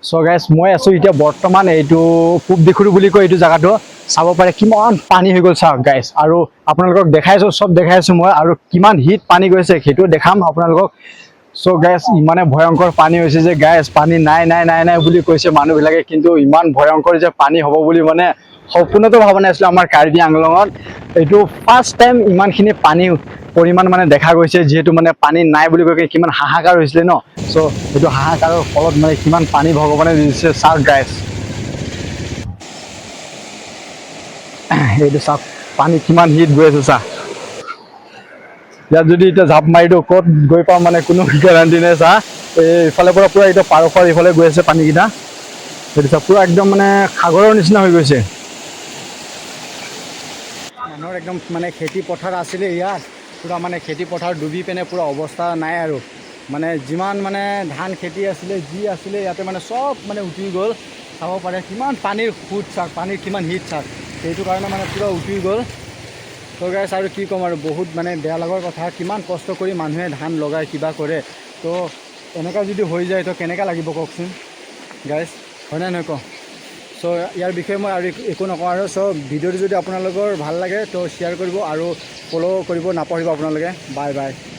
so guys মই আছোঁ এতিয়া বৰ্তমান এইটো পূব দিখুৰু বুলি কয় এইটো জেগাটো চাব পাৰে কিমান পানী হৈ গ'ল চাওক গাইজ আৰু আপোনালোকক দেখাইছোঁ চব দেখাইছোঁ মই আৰু কিমান হিট পানী গৈছে সেইটো দেখাম আপোনালোকক সো গাইজ ইমানে ভয়ংকৰ পানী হৈছে যে গাইজ পানী নাই নাই নাই নাই বুলি কৈছে মানুহবিলাকে কিন্তু ইমান ভয়ংকৰ যে পানী হ'ব বুলি মানে সপোনতো ভবা নাছিলোঁ আমাৰ কাৰ্বি আংলঙত এইটো ফাৰ্ষ্ট টাইম ইমানখিনি পানী পৰিমাণ মানে দেখা গৈছে যিহেতু মানে পানী নাই বুলি কৈ কিমান হাহাকাৰ হৈছিলে ন সো এইটো হাহাকাৰৰ ফলত মানে কিমান পানী ভগৱানে দিছে চাওক গাইজ এইটো চাওক পানী কিমান হিট গৈ আছে চা ইয়াত যদি এতিয়া জাপ মাৰি দিওঁ ক'ত গৈ পাম মানে কোনো গেৰাণ্টি নাই চা এইফালে পৰা পূৰা এতিয়া পাৰফাৰ এইফালে গৈ আছে পানীকেইটা সেইটো চা পূৰা একদম মানে সাগৰৰ নিচিনা হৈ গৈছে মানুহৰ একদম মানে খেতি পথাৰ আছিলে ইয়াত পূৰা মানে খেতি পথাৰ ডুবি পিনে পূৰা অৱস্থা নাই আৰু মানে যিমান মানে ধান খেতি আছিলে যি আছিলে ইয়াতে মানে চব মানে উটি গ'ল চাব পাৰে কিমান পানীৰ সুত চাওক পানীৰ কিমান হিট চাওক সেইটো কাৰণে মানে পূৰা উটি গ'ল তো গাইছ আৰু কি ক'ম আৰু বহুত মানে বেয়া লগাৰ কথা কিমান কষ্ট কৰি মানুহে ধান লগায় কিবা কৰে তো এনেকুৱা যদি হৈ যায় তো কেনেকুৱা লাগিব কওকচোন গাইছ হয়নে নহয় কওঁ চ' ইয়াৰ বিষয়ে মই আৰু একো নকওঁ আৰু চ' ভিডিঅ'টো যদি আপোনালোকৰ ভাল লাগে তো শ্বেয়াৰ কৰিব আৰু ফ'ল' কৰিব নাপাহৰিব আপোনালোকে বাই বাই